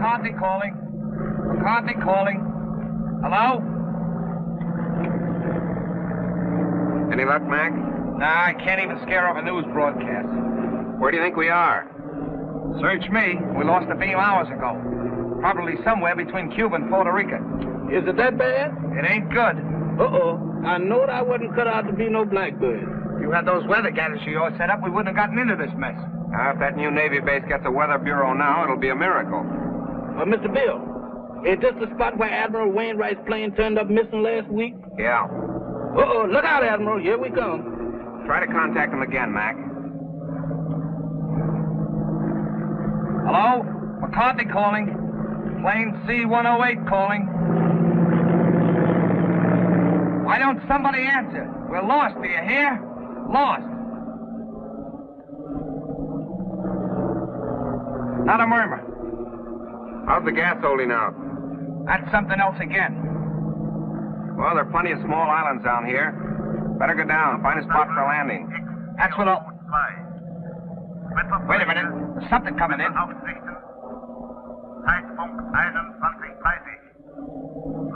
McCarthy calling. McCarthy calling. Hello? Any luck, Mac? Nah, I can't even scare off a news broadcast. Where do you think we are? Search me. We lost a beam hours ago. Probably somewhere between Cuba and Puerto Rico. Is it that bad? It ain't good. Uh-oh. I knowed I wasn't cut out to be no blackbird. If you had those weather gathers of yours set up, we wouldn't have gotten into this mess. If that new Navy base gets a weather bureau now, it'll be a miracle. Mr. Bill, is this the spot where Admiral Wainwright's plane turned up missing last week? Yeah. Uh-oh. Look out, Admiral. Here we come. Try to contact him again, Mac. Hello? McCarthy calling. Plane C-108 calling. Why don't somebody answer? We're lost, do you hear? Lost. Not a murmur. How's the gas holding out? That's something else again. Well, there are plenty of small islands down here. Better go down, find a spot for landing. That's what I'll... Wait a minute. There's something coming in.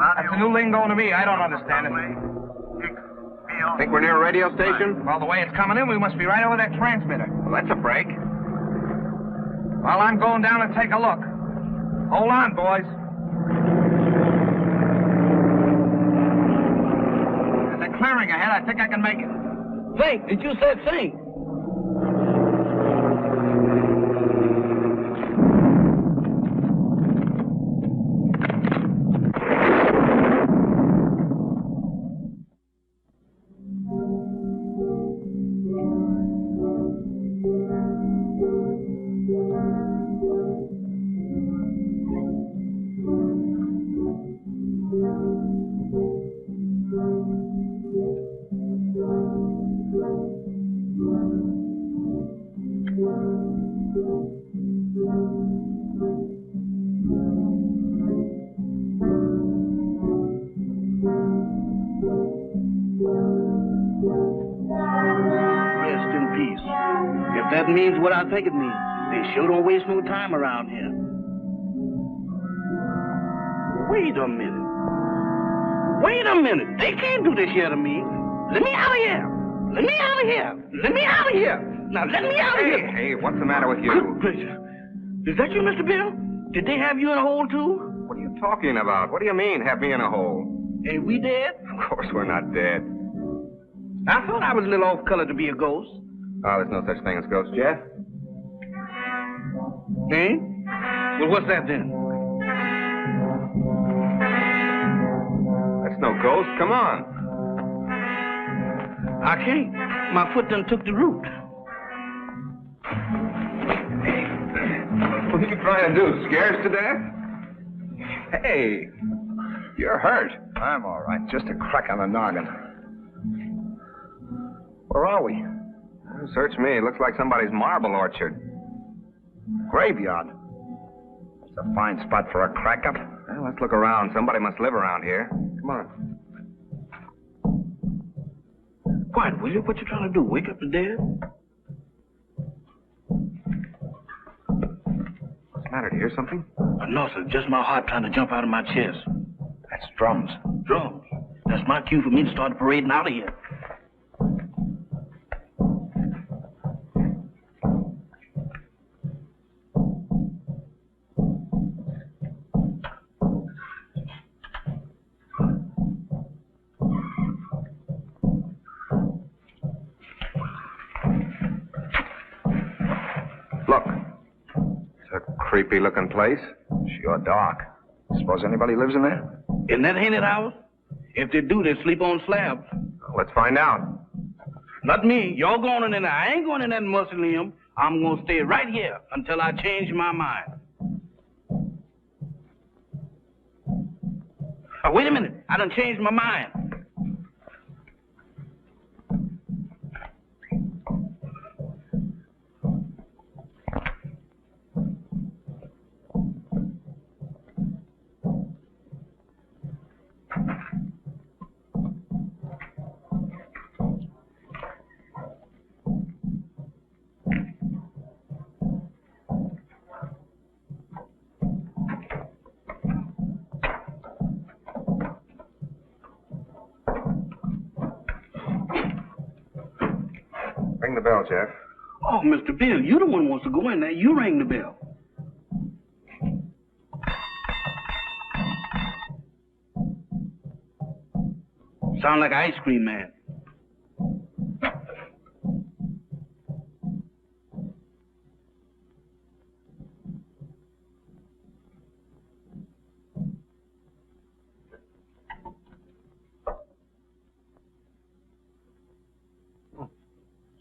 That's a new lingo to me. I don't understand it. Think we're near a radio station? Well, the way it's coming in, we must be right over that transmitter. Well, that's a break. Well, I'm going down and take a look. Hold on, boys. There's a clearing ahead. I think I can make it. Think. Did you say think? That means what I think it means. They sure don't waste no time around here. Wait a minute. Wait a minute. They can't do this here to me. Let me out of here. Let me out of here. Let me out of here. Now let me out of here. Hey, what's the matter with you? Good gracious. Is that you, Mr. Bill? Did they have you in a hole, too? What are you talking about? What do you mean, have me in a hole? Ain't we dead? Of course we're not dead. I thought I was a little off-color to be a ghost. Oh, there's no such thing as ghosts, Jeff. Eh? Well, what's that then? That's no ghost. Come on. I can't. My foot done took the root. What are you trying to do? Scare us to death? Hey, you're hurt. I'm all right. Just a crack on the noggin. Where are we? Search me. It looks like somebody's marble orchard. Graveyard. It's a fine spot for a crack-up. Well, let's look around. Somebody must live around here. Come on. Quiet, will you? What you trying to do? Wake up the dead? What's the matter? Do you hear something? No, sir. Just my heart trying to jump out of my chest. That's drums. Drums? That's my cue for me to start parading out of here. Look. It's a creepy-looking place. Sure dark. Suppose anybody lives in there? Isn't that haunted house? If they do, they sleep on slabs. Let's find out. Not me. Y'all going in there. I ain't going in that mausoleum. I'm going to stay right here until I change my mind. Oh, wait a minute. I done changed my mind. Ring the bell, Jeff. Oh, Mr. Bill, you the one who wants to go in there. You ring the bell. Sound like an ice cream man.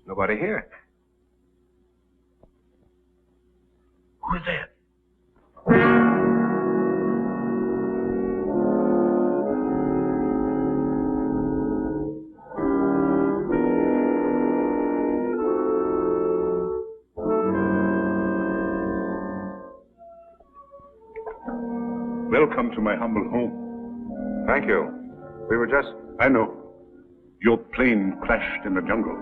Nobody here. Who is that? Welcome to my humble home. Thank you. We were just... I know. Your plane crashed in the jungle.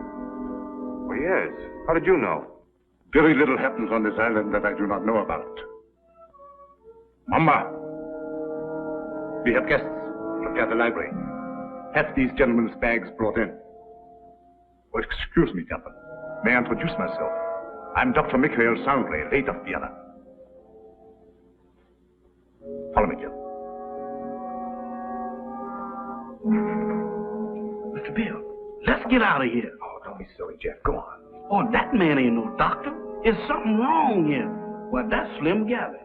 Oh, yes. How did you know? Very little happens on this island that I do not know about. Mama, we have guests. Prepare the library. Have these gentlemen's bags brought in. Oh, excuse me, gentlemen. May I introduce myself? I'm Dr. Michael Soundley, late of Vienna. Follow me, Jim. Mr. Bill, let's get out of here. Oh, don't be silly, Jeff. Go on. Oh, that man ain't no doctor. There's something wrong here. Well, that's Slim Galley.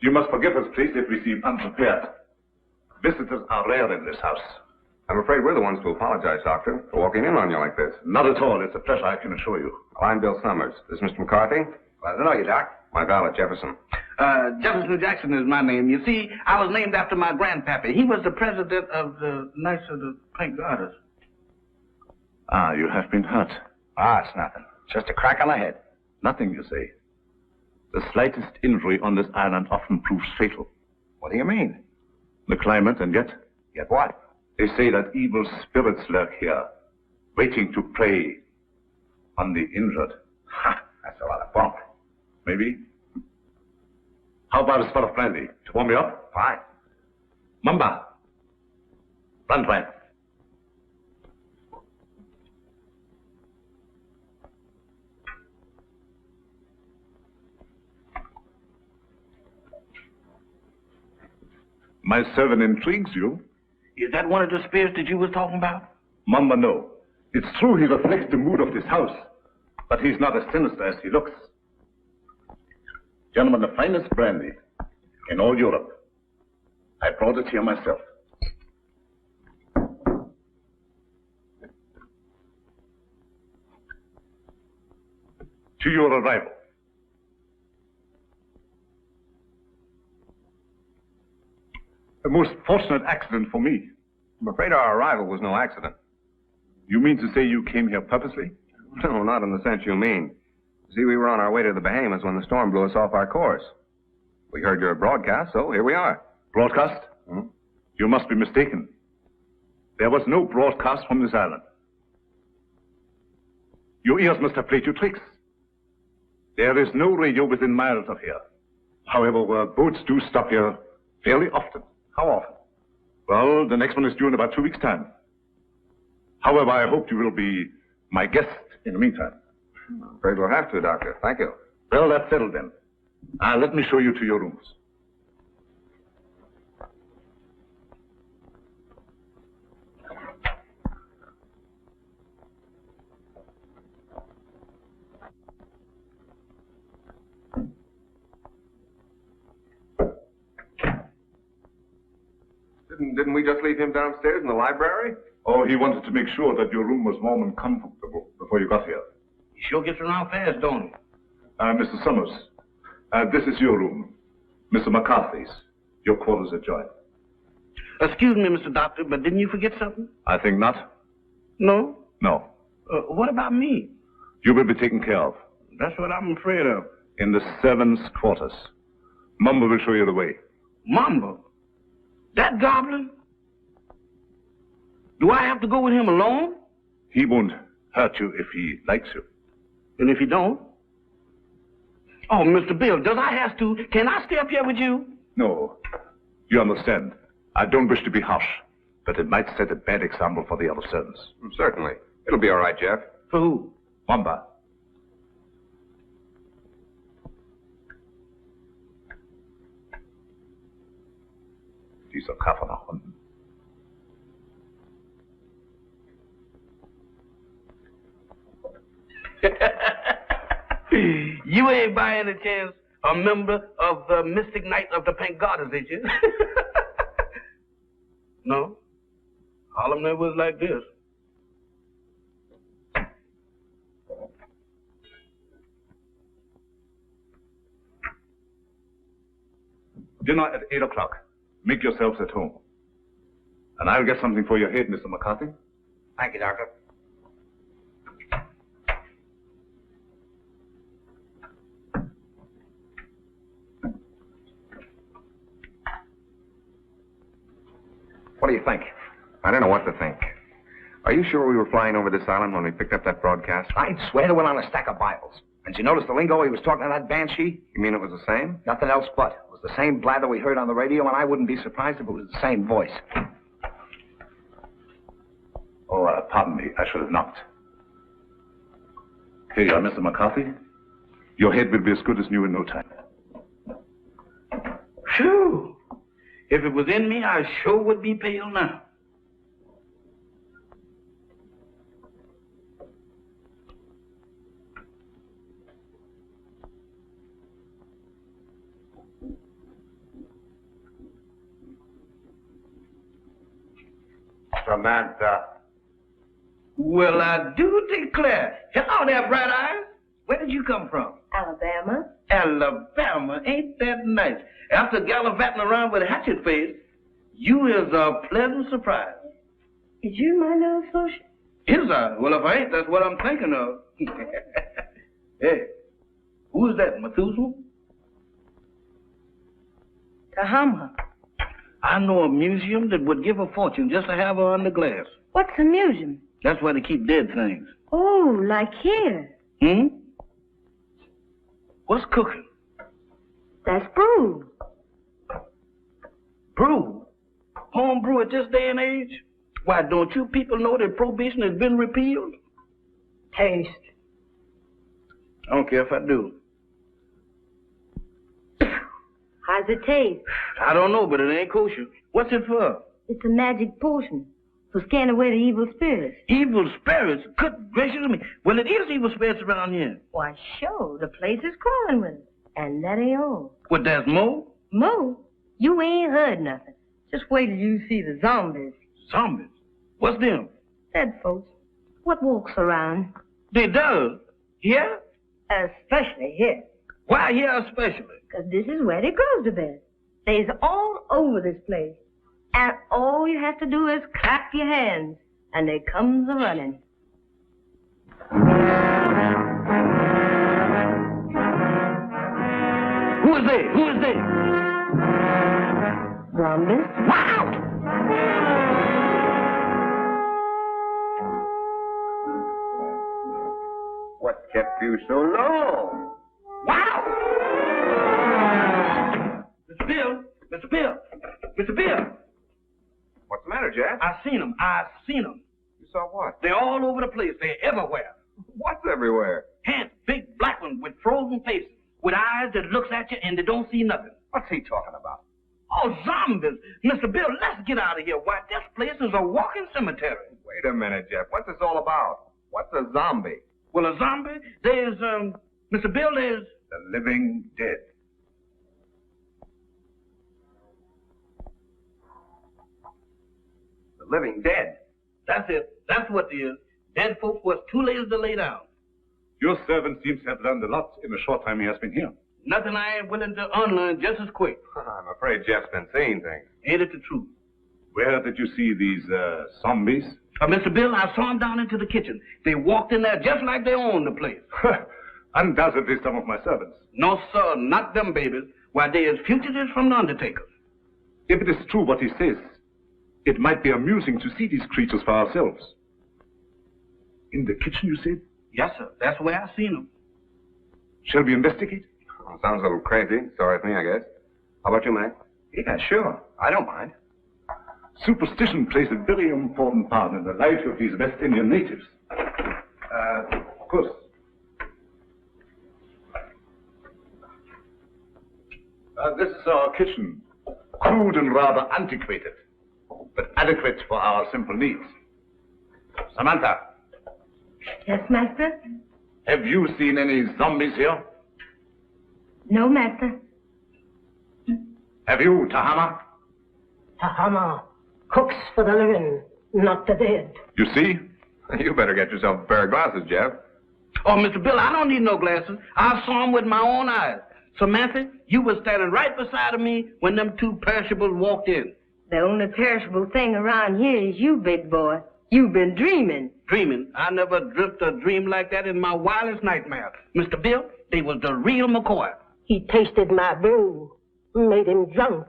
You must forgive us, please, if we seem unprepared. Visitors are rare in this house. I'm afraid we're the ones to apologize, Doctor, for walking in on you like this. Not at all. It's a pleasure, I can assure you. Well, I'm Bill Summers. This is Mr. McCarthy. Glad to know you, Doc. My valet, Jefferson. Jefferson Jackson is my name. You see, I was named after my grandpappy. He was the president of the Knights of the Pink Garters. Ah, you have been hurt. Ah, it's nothing. Just a crack on the head. Nothing, you say. The slightest injury on this island often proves fatal. What do you mean? The climate, and yet Yet what? they say that evil spirits lurk here, waiting to prey on the injured. Ha! That's a lot of bunk. Maybe. How about a spot of brandy to warm me up? Fine. Mamba. Brandwein. My servant intrigues you. Is that one of the spirits that you was talking about? Mamba, no. It's true he reflects the mood of this house, but he's not as sinister as he looks. Gentlemen, the finest brandy in all Europe. I brought it here myself. To your arrival. A most fortunate accident for me. I'm afraid our arrival was no accident. You mean to say you came here purposely? No, not in the sense you mean. See, we were on our way to the Bahamas when the storm blew us off our course. We heard your broadcast, so here we are. Broadcast? Hmm? You must be mistaken. There was no broadcast from this island. Your ears must have played you tricks. There is no radio within miles of here. However, boats do stop here fairly often. How often? Well, the next one is due in about 2 weeks' time. However, I hope you will be my guest in the meantime. I'm afraid we'll have to, Doctor. Thank you. Well, that's settled then. Let me show you to your rooms. Didn't we just leave him downstairs in the library? Oh, he wanted to make sure that your room was warm and comfortable before you got here. He sure gets around fast, don't he? Mr. Summers, this is your room. Mr. McCarthy's. Your quarters adjoin. Excuse me, Mr. Doctor, but didn't you forget something? I think not. No? No. What about me? You will be taken care of. That's what I'm afraid of. In the servants' quarters. Mumba will show you the way. Mamba? That goblin? Do I have to go with him alone? He won't hurt you if he likes you. And if he don't? Oh, Mr. Bill, does I have to? Can I stay up here with you? No. You understand. I don't wish to be harsh, but it might set a bad example for the other servants. Certainly. It'll be all right, Jeff. For who? Wamba. Dieser Kaffer nach unten. You ain't by any chance a member of the Mystic Knights of the Pink Goddess, ain't you? No? All of them was like this. Dinner at 8 o'clock. Make yourselves at home. And I'll get something for your head, Mr. McCarthy. Thank you, Doctor. What do you think? I don't know what to think. Are you sure we were flying over this island when we picked up that broadcast? I'd swear to it on a stack of Bibles. And you notice the lingo he was talking to that banshee? You mean it was the same? Nothing else but. It was the same blather we heard on the radio, and I wouldn't be surprised if it was the same voice. Oh, pardon me. I should have knocked. Here you are, Mr. McCarthy. Your head will be as good as new in no time. Phew. If it was in me, I sure would be pale now. Samantha. Well, I do declare. Hello there, Bright Eyes. Where did you come from? Alabama. Alabama. Ain't that nice? After gallivanting around with a hatchet face, you is a pleasant surprise. Is you my new associate? Is I? Well, if I ain't, that's what I'm thinking of. Hey, who's that, Methuselah? Kahama. I know a museum that would give a fortune just to have her under glass. What's a museum? That's where they keep dead things. Oh, like here. Hmm? What's cooking? That's brew. Brew? Home brew at this day and age? Why, don't you people know that prohibition has been repealed? Taste. I don't care if I do. How's it taste? I don't know, but it ain't kosher. What's it for? It's a magic potion for scaring away the evil spirits. Evil spirits? Good gracious of me. Well, it is evil spirits around here. Why, sure, the place is crawling with it. And that ain't all. What, there's more? Mo, you ain't heard nothing. Just wait till you see the zombies. Zombies? What's them? Dead folks. What walks around? They does? Here? Especially here. Why here especially? Because this is where they goes to bed. They's all over this place. And all you have to do is clap your hands, and they comes a-running. Who is they? Who is they? Zombies? Wow! What kept you so long? Wow! Mr. Bill! Mr. Bill! Mr. Bill! What's the matter, Jeff? I seen them. You saw what? They're all over the place. They're everywhere. What's everywhere? Hands, big black ones with frozen faces, with eyes that looks at you and they don't see nothing. What's he talking about? Oh, zombies! Mr. Bill, let's get out of here. Why, this place is a walking cemetery. Wait a minute, Jeff. What's this all about? What's a zombie? Well, a zombie, there's, Mr. Bill, there's... The living dead. The living dead. That's it. That's what it is. Dead folks was too lazy to lay down. Your servant seems to have learned a lot in the short time he has been here. Nothing I ain't willing to unlearn just as quick. I'm afraid Jeff's been seeing things. Ain't it the truth? Where did you see these, zombies? Mr. Bill, I saw them down into the kitchen. They walked in there just like they owned the place. Undoubtedly some of my servants. No, sir, not them babies. Why, they is fugitives from the undertakers. If it is true what he says, it might be amusing to see these creatures for ourselves. In the kitchen, you said? Yes, sir. That's where I seen them. Shall we investigate? Well, sounds a little crazy. Sorry with me, I guess. How about you, Mac? Yeah, sure. I don't mind. Superstition plays a very important part in the life of these West Indian natives. Of course. This is our kitchen. Crude and rather antiquated, but adequate for our simple needs. Samantha, Yes, master? have you seen any zombies here? No, master. Have you, Tahama? Tahama cooks for the living, not the dead. You see? You better get yourself a pair of glasses, Jeff. Oh, Mr. Bill, I don't need no glasses. I saw them with my own eyes. Samantha, you was standing right beside of me when them two perishables walked in. The only perishable thing around here is you, big boy. You've been dreaming. Dreaming? I never dreamt a dream like that in my wildest nightmare. Mr. Bill, they was the real McCoy. He tasted my brew, made him drunk.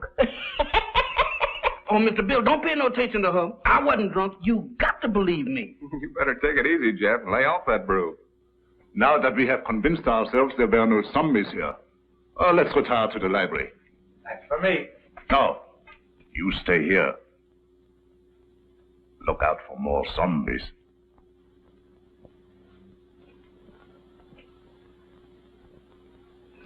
Oh, Mr. Bill, don't pay no attention to her. I wasn't drunk. You got to believe me. You better take it easy, Jeff, and lay off that brew. Now that we have convinced ourselves there were no zombies here, let's retire to the library. That's for me. No, you stay here. Look out for more zombies.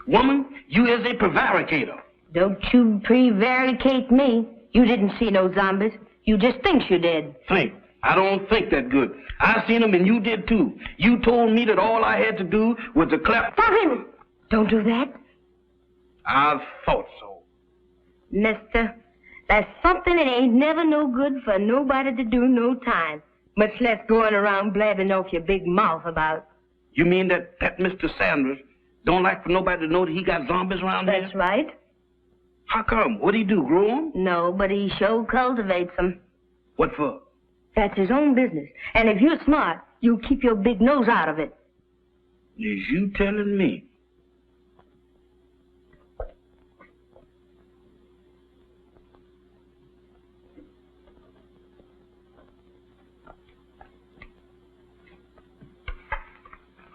Woman, you is a prevaricator. Don't you prevaricate me. You didn't see no zombies. You just think you did. Think. I don't think that good. I seen them and you did too. You told me that all I had to do was to clap. Stop him! Don't do that. I thought so. Mister, that's something that ain't never no good for nobody to do no time. Much less going around blabbing off your big mouth about. You mean that Mr. Sanders don't like for nobody to know that he got zombies around here? That's right. How come? What'd he do, grow them? No, but he sure cultivates them. What for? That's his own business. And if you're smart, you'll keep your big nose out of it. Is you telling me?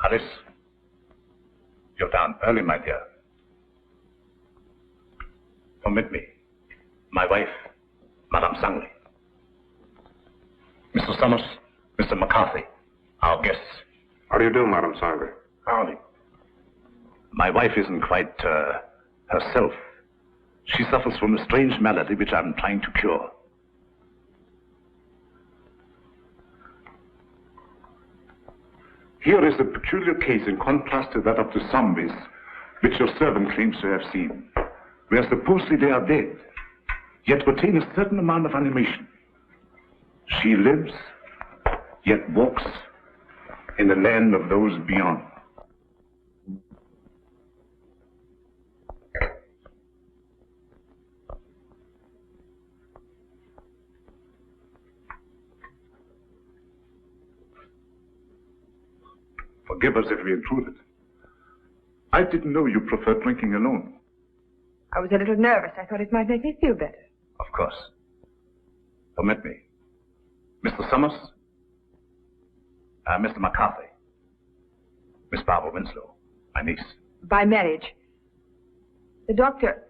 Alice, you're down early, my dear. Permit me. My wife, Madame Sangley. Mr. Summers, Mr. McCarthy, our guests. How do you do, Madame Sangley? Howdy. My wife isn't quite herself. She suffers from a strange malady which I'm trying to cure. Here is a peculiar case in contrast to that of the zombies, which your servant claims to have seen, where supposedly they are dead, yet retain a certain amount of animation. She lives, yet walks in the land of those beyond. Forgive us if we intruded. I didn't know you preferred drinking alone. I was a little nervous. I thought it might make me feel better. Of course. Permit me. Mr. Summers, Mr. McCarthy, Miss Barbara Winslow, my niece. By marriage. The doctor,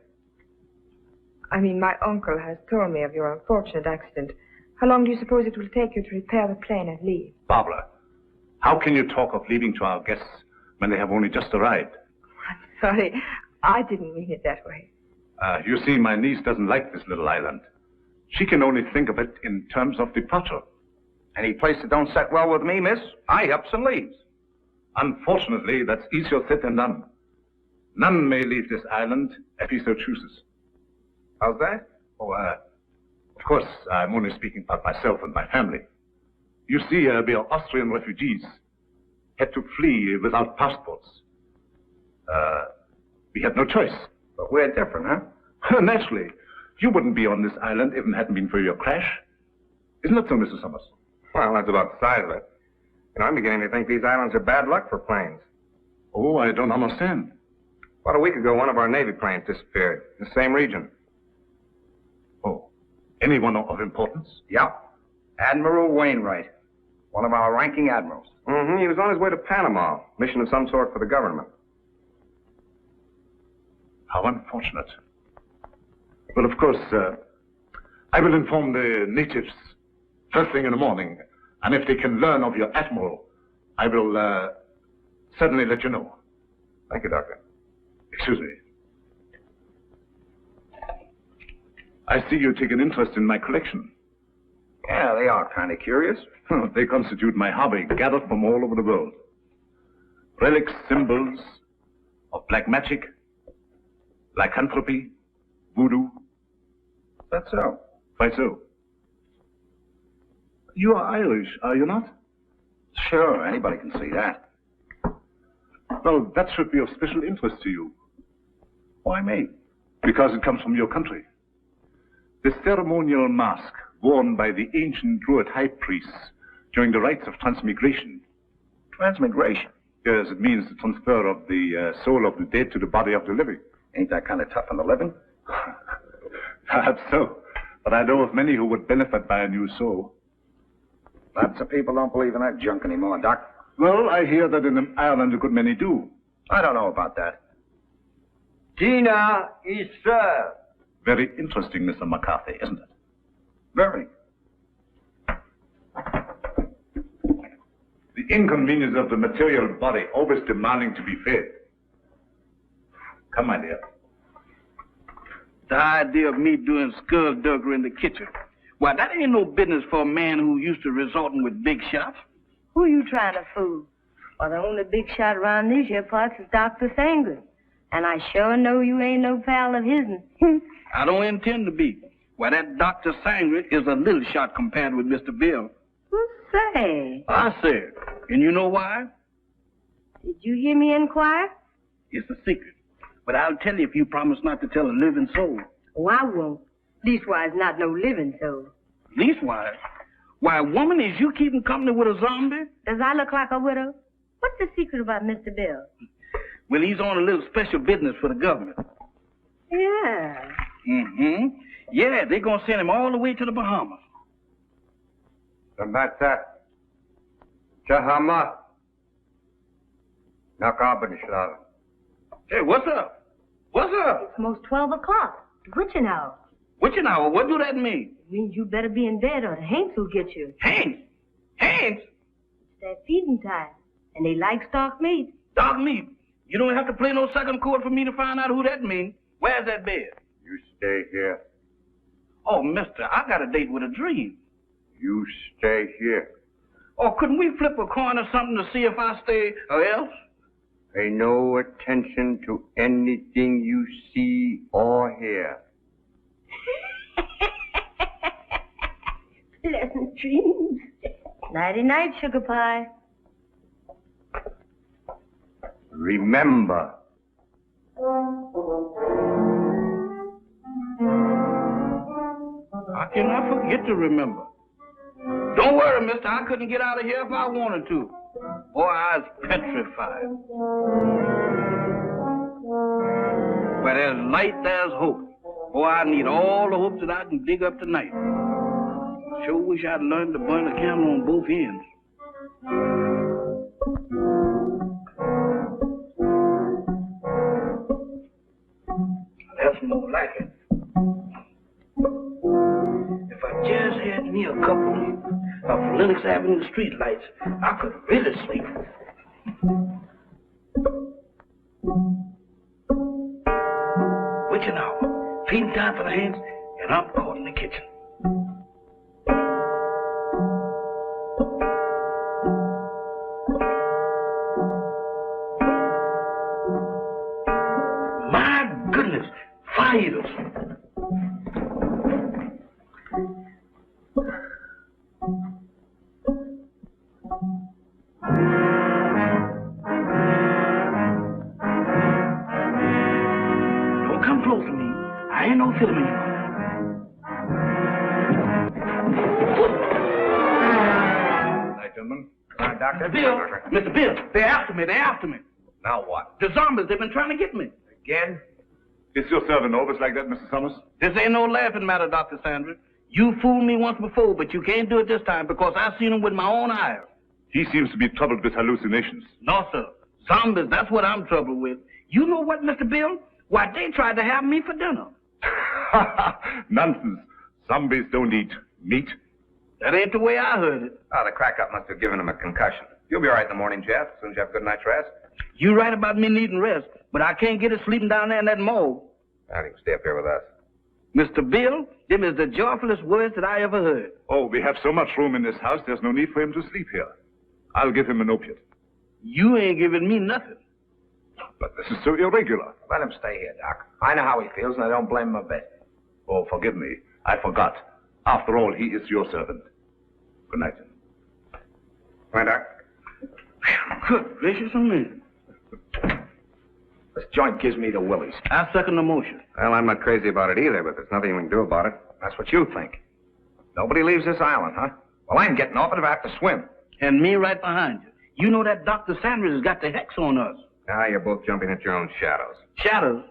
my uncle has told me of your unfortunate accident. How long do you suppose it will take you to repair the plane and leave? Barbara, how can you talk of leaving to our guests when they have only just arrived? I'm sorry. I didn't mean it that way. You see, my niece doesn't like this little island. She can only think of it in terms of departure. Any place that don't set well with me, miss, I ups and leaves. Unfortunately, that's easier said than done. None may leave this island if he so chooses. How's that? Oh, of course, I'm only speaking about myself and my family. You see, we are Austrian refugees, had to flee without passports. We had no choice. But we're different, huh? Naturally. You wouldn't be on this island if it hadn't been for your crash. Isn't that so, Mr. Summers? Well, that's about the size of it. I'm beginning to think these islands are bad luck for planes. Oh, I don't understand. About a week ago, one of our Navy planes disappeared in the same region. Oh, anyone of importance? Yep. Admiral Wainwright. One of our ranking admirals. Mm-hmm. He was on his way to Panama. Mission of some sort for the government. How unfortunate. Well, of course, I will inform the natives first thing in the morning. And if they can learn of your admiral, I will certainly let you know. Thank you, Doctor. Excuse me. I see you take an interest in my collection. Yeah, they are kind of curious. They constitute my hobby, gathered from all over the world. Relics, symbols of black magic, lycanthropy, voodoo. That's so. Why so? You are Irish, are you not? Sure, anybody can see that. Well, that should be of special interest to you. Why me? Because it comes from your country. The ceremonial mask worn by the ancient Druid high priests during the rites of transmigration. Transmigration? Yes, it means the transfer of the soul of the dead to the body of the living. Ain't that kind of tough on the living? Perhaps so. But I know of many who would benefit by a new soul. Lots of people don't believe in that junk anymore, Doc. Well, I hear that in Ireland a good many do. I don't know about that. Dinner is served. Very interesting, Mr. McCarthy, isn't it? Very. The inconvenience of the material body always demanding to be fed. Come, my dear. The idea of me doing skullduggery in the kitchen. Why, that ain't no business for a man who used to resorting with big shots. Who you trying to fool? Well, the only big shot around these here parts is Dr. Sangren. And I sure know you ain't no pal of his'n. I don't intend to be. Why, that Dr. Sangren is a little shot compared with Mr. Bill. Who say? I said. And you know why? Did you hear me inquire? It's a secret. But I'll tell you if you promise not to tell a living soul. Oh, I won't. Leastwise, not no living soul. Leastwise? Why, woman, is you keeping company with a zombie? Does I look like a widow? What's the secret about Mr. Bill? Well, he's on a little special business for the government. Yeah. Mm-hmm. Yeah, they're going to send him all the way to the Bahamas. Samata. Chahama. Nakabanislav. Hey, what's up? What's up? It's almost 12 o'clock. Witching hour. Witching hour? What do that mean? It means you better be in bed or the Hanks will get you. Hanks? Hanks? It's that feeding time. And they like stock meat. Dog meat? You don't have to play no second chord for me to find out who that means. Where's that bed? You stay here. Oh, mister, I got a date with a dream. You stay here. Oh, couldn't we flip a coin or something to see if I stay or else? Pay no attention to anything you see or hear. Pleasant dreams. Nighty-night, sugar pie. Remember. How can I forget to remember? Don't worry, mister. I couldn't get out of here if I wanted to. Boy, I was petrified. Where there's light, there's hope. Boy, I need all the hope that I can dig up tonight. Sure wish I'd learned to burn a candle on both ends. That's more like it. If I just had me a couple of Lennox Avenue street lights, I could really sleep. Witching hour, feeding time for the hands, and I'm caught in the kitchen. My goodness, fighters. Don't come close to me. I ain't no filming you. Hi, gentlemen. Hi, Doctor. Bill, Mr. Bill, they're after me, they're after me. Now what? The zombies, they've been trying to get me. Again? Is your servant always like that, Mr. Summers? This ain't no laughing matter, Dr. Sandra. You fooled me once before, but you can't do it this time because I've seen him with my own eyes. He seems to be troubled with hallucinations. No, sir. Zombies, that's what I'm troubled with. You know what, Mr. Bill? Why, they tried to have me for dinner. Nonsense. Zombies don't eat meat. That ain't the way I heard it. Oh, the crack-up must have given him a concussion. You'll be all right in the morning, Jeff, as soon as you have a good night's rest. You right about me needing rest, but I can't get it sleeping down there in that morgue. Now, you can stay up here with us. Mr. Bill, them is the joyfulest words that I ever heard. Oh, we have so much room in this house, there's no need for him to sleep here. I'll give him an opiate. You ain't giving me nothing. But this is so irregular. Let him stay here, Doc. I know how he feels, and I don't blame him a bit. Oh, forgive me. I forgot. After all, he is your servant. Good night. Come on, Doc. Good gracious of me. This joint gives me the willies. I second the motion. Well, I'm not crazy about it either, but there's nothing we can do about it. That's what you think. Nobody leaves this island, huh? Well, I'm getting off it if I have to swim. And me right behind you. You know that Dr. Sanders has got the hex on us. Now you're both jumping at your own shadows. Shadows?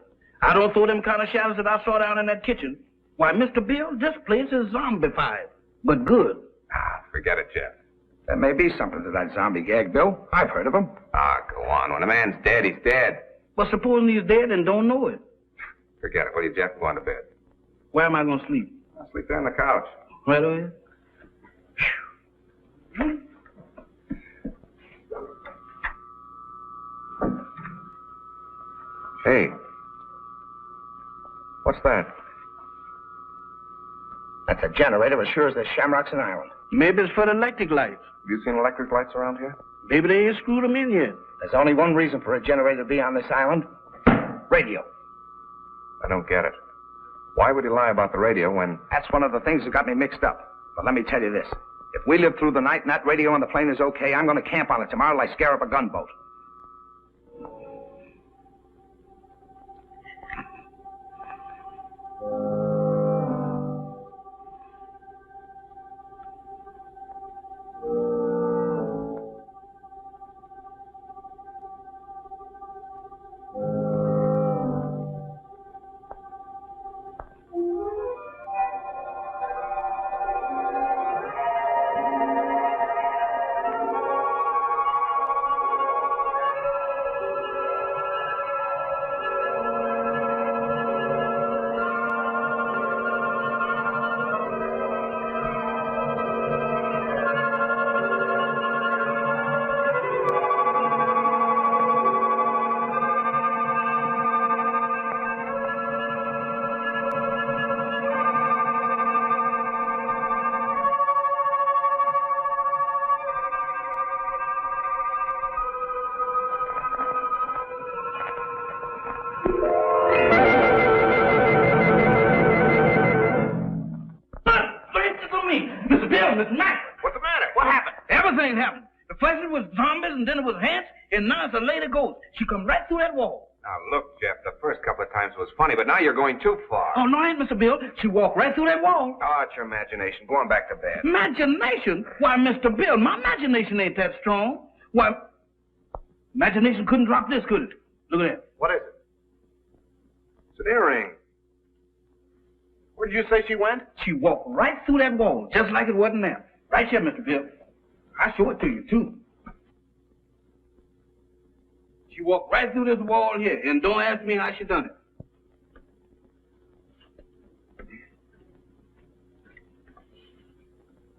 I don't throw them kind of shadows that I saw down in that kitchen. Why, Mr. Bill, this place is zombified. But good. Ah, forget it, Jeff. There may be something to that zombie gag, Bill. I've heard of them. Ah, go on. When a man's dead, he's dead. But supposing he's dead and don't know it. Forget it, will you, Jeff? Go on to bed. Where am I going to sleep? I'll sleep there on the couch. Right over here? Hey. What's that? That's a generator as sure as there's shamrocks in Ireland. Maybe it's for the electric lights. Have you seen electric lights around here? Maybe they ain't screwed them in yet. There's only one reason for a generator to be on this island. Radio. I don't get it. Why would he lie about the radio when... That's one of the things that got me mixed up. But let me tell you this. If we live through the night and that radio on the plane is okay, I'm going to camp on it tomorrow like scare up a gunboat. And then it was Hans, and now it's a lady ghost. She come right through that wall. Now, look, Jeff, the first couple of times was funny, but now you're going too far. Oh, no, I ain't, Mr. Bill. She walked right through that wall. Oh, it's your imagination. Go on back to bed. Imagination? Why, Mr. Bill, my imagination ain't that strong. Why, imagination couldn't drop this, could it? Look at that. What is it? It's an earring. Where did you say she went? She walked right through that wall, just like it wasn't there. Right here, Mr. Bill. I'll show it to you, too. She walked right through this wall here, and don't ask me how she done it.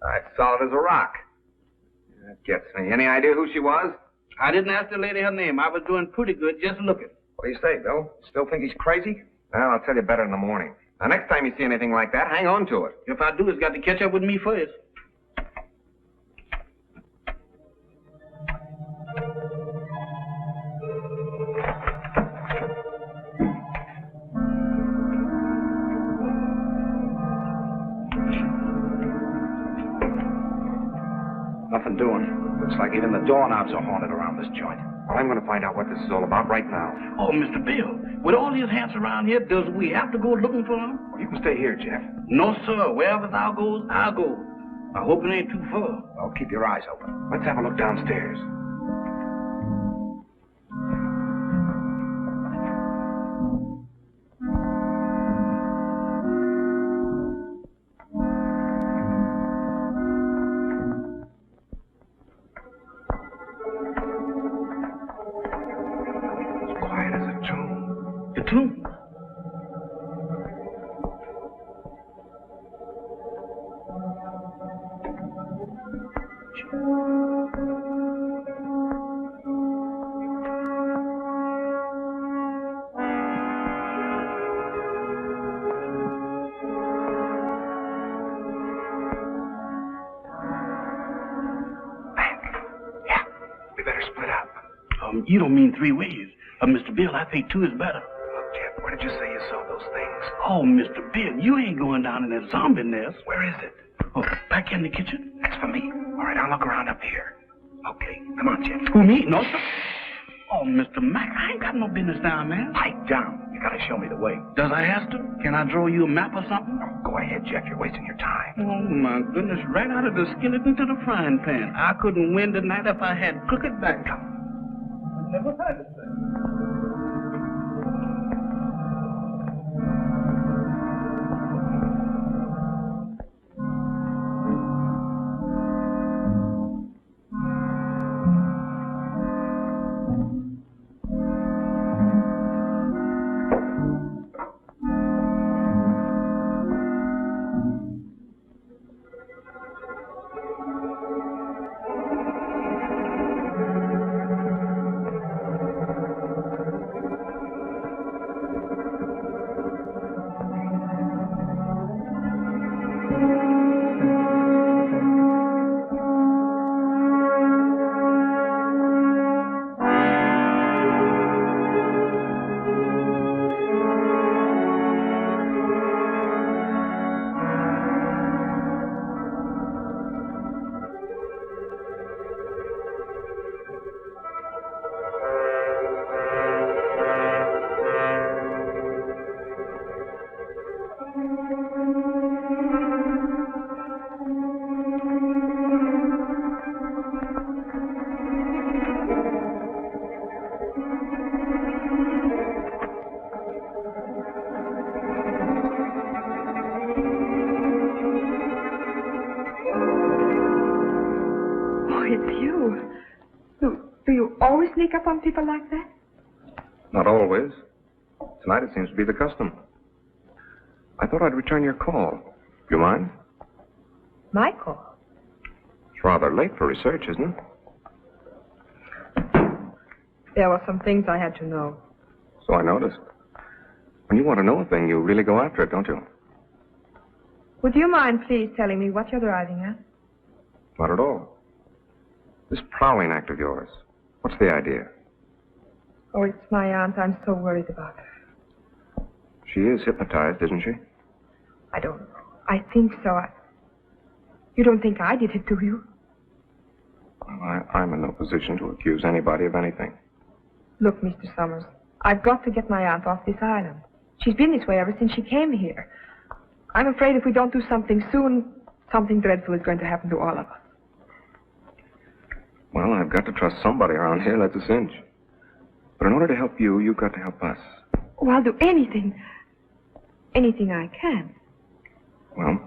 It's solid as a rock. That gets me. Any idea who she was? I didn't ask the lady her name. I was doing pretty good just looking. What do you say, Bill? Still think he's crazy? Well, I'll tell you better in the morning. Now, next time you see anything like that, hang on to it. If I do, it's got to catch up with me first. Nothing doing. Looks like even the doorknobs are haunted around this joint. Well, I'm going to find out what this is all about right now. Oh, Mr. Bill, with all these hands around here, does we have to go looking for them? Well, you can stay here, Jeff. No, sir. Wherever thou goes, I'll go. I hope it ain't too far. Well, keep your eyes open. Let's have a look downstairs. tomb. You don't mean 3 ways. Mr. Bill, I think 2 is better. Look, Jeff, where did you say you saw those things? Oh, Mr. Bill, you ain't going down in that zombie nest. Where is it? Oh, back in the kitchen. That's for me. All right, I'll look around up here. Okay, come on, Jeff. Who, me? No, sir. Oh, Mr. Mac, I ain't got no business down there. Pipe down. You gotta show me the way. Does I have to? Can I draw you a map or something? Oh, go ahead, Jeff. You're wasting your time. Oh, my goodness. Right out of the skillet into the frying pan. I couldn't win tonight if I had crooked back. Never heard of that. Sneak up on people like that? Not always. Tonight it seems to be the custom. I thought I'd return your call. Do you mind? My call? It's rather late for research, isn't it? There were some things I had to know. So I noticed. When you want to know a thing, you really go after it, don't you? Would you mind, please, telling me what you're driving at? Not at all. This prowling act of yours. What's the idea? Oh, it's my aunt. I'm so worried about her. She is hypnotized, isn't she? I don't know. I think so. You don't think I did it, do you? Well, I'm in no position to accuse anybody of anything. Look, Mr. Summers, I've got to get my aunt off this island. She's been this way ever since she came here. I'm afraid if we don't do something soon, something dreadful is going to happen to all of us. Well, I've got to trust somebody around here, that's a cinch. But in order to help you, you've got to help us. Oh, I'll do anything. Anything I can. Well,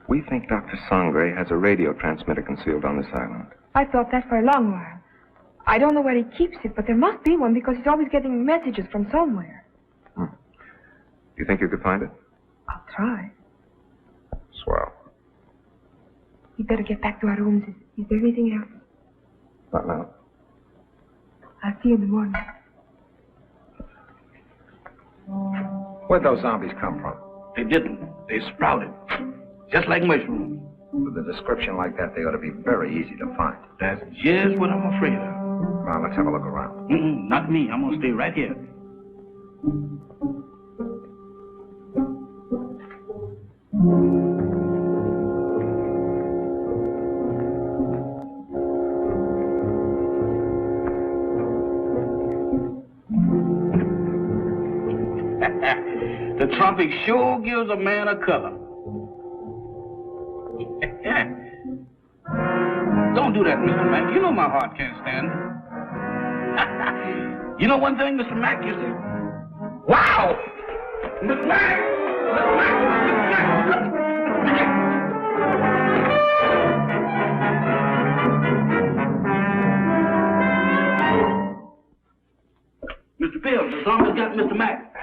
we think Dr. Sangre has a radio transmitter concealed on this island. I've thought that for a long while. I don't know where he keeps it, but there must be one because he's always getting messages from somewhere. Do you think you could find it? I'll try. Swell. We better get back to our rooms. Is there anything else? Not now. I'll see you in the morning. Where'd those zombies come from? They didn't. They sprouted. Just like mushrooms. With a description like that, they ought to be very easy to find. That's just what I'm afraid of. Well, let's have a look around. Not me. I'm going to stay right here. The tropic sure gives a man a color. Don't do that, Mr. Mack. You know my heart can't stand it. You know one thing, Mr. Mack, you see? Wow! Mr. Mack! Mr. Mack! Mr. Bill, the almost got Mr. Mack.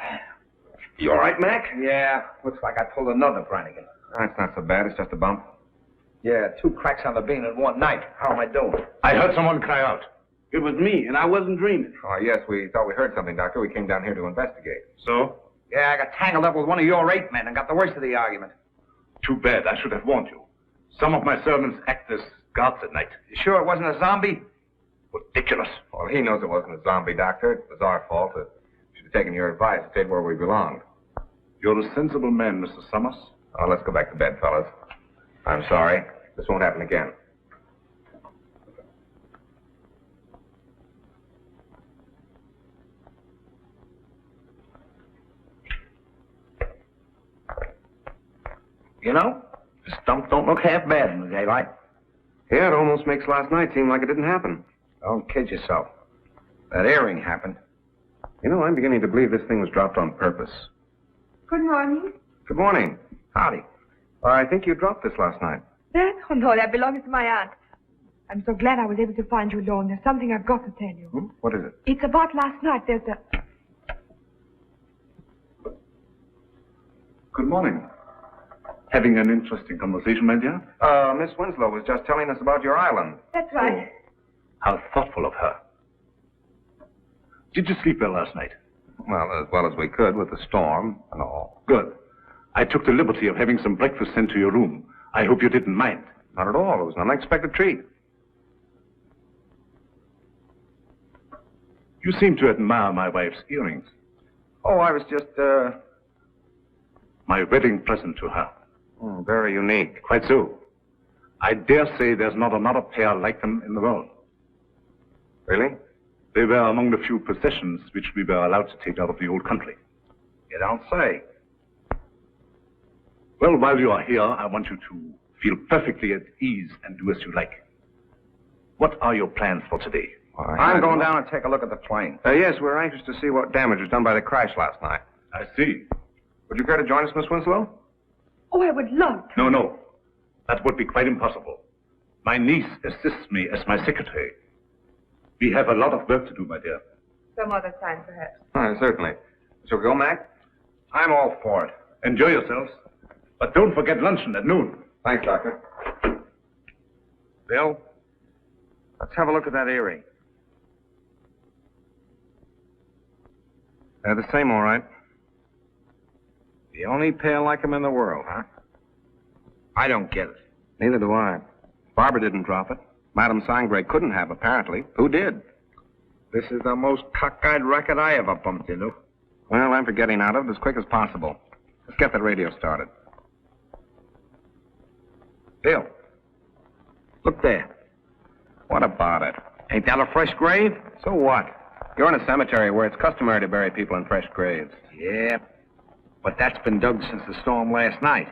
You all right, Mac? Yeah. Looks like I pulled another Brannigan. That's not so bad. It's just a bump. Yeah, 2 cracks on the bean in one night. How am I doing? I heard someone cry out. It was me, and I wasn't dreaming. Oh, yes, we thought we heard something, Doctor. We came down here to investigate. So? Yeah, I got tangled up with one of your 8 men and got the worst of the argument. Too bad. I should have warned you. Some of my servants act as guards at night. You sure it wasn't a zombie? Ridiculous. Well, he knows it wasn't a zombie, Doctor. It was our fault. We should have taken your advice and stayed where we belonged. You're a sensible man, Mr. Summers. Oh, let's go back to bed, fellas. I'm sorry. This won't happen again. You know, the stump don't look half bad in the daylight. Yeah, it almost makes last night seem like it didn't happen. Don't kid yourself. That earring happened. You know, I'm beginning to believe this thing was dropped on purpose. Good morning. Good morning. Howdy. I think you dropped this last night. That? Oh, no, that belongs to my aunt. I'm so glad I was able to find you alone. There's something I've got to tell you. What is it? It's about last night. There's a... Good morning. Having an interesting conversation, my dear? Miss Winslow was just telling us about your island. That's right. How thoughtful of her. Did you sleep well last night? Well as we could with the storm and all. Good. I took the liberty of having some breakfast sent to your room. I hope you didn't mind. Not at all. It was an unexpected treat. You seem to admire my wife's earrings. Oh, I was just, My wedding present to her. Very unique. Quite so. I dare say there's not another pair like them in the world. Really? They were among the few possessions which we were allowed to take out of the old country. You don't say. Well, while you are here, I want you to feel perfectly at ease and do as you like. What are your plans for today? I'm going down and take a look at the plane. Yes, we're anxious to see what damage was done by the crash last night. I see. Would you care to join us, Miss Winslow? Oh, I would love to. No. That would be quite impossible. My niece assists me as my secretary. We have a lot of work to do, my dear. Some other time, perhaps. Certainly. Shall we go, Mac? I'm all for it. Enjoy yourselves. But don't forget luncheon at noon. Thanks, Doctor. Bill, let's have a look at that earring. They're the same, all right. The only pair like them in the world, huh? I don't get it. Neither do I. Barbara didn't drop it. Madame Sangre couldn't have, apparently. Who did? This is the most cockeyed racket I ever bumped into. Well, I'm for getting out of it as quick as possible. Let's get that radio started. Bill, look there. What about it? Ain't that a fresh grave? So what? You're in a cemetery where it's customary to bury people in fresh graves. Yeah, but that's been dug since the storm last night.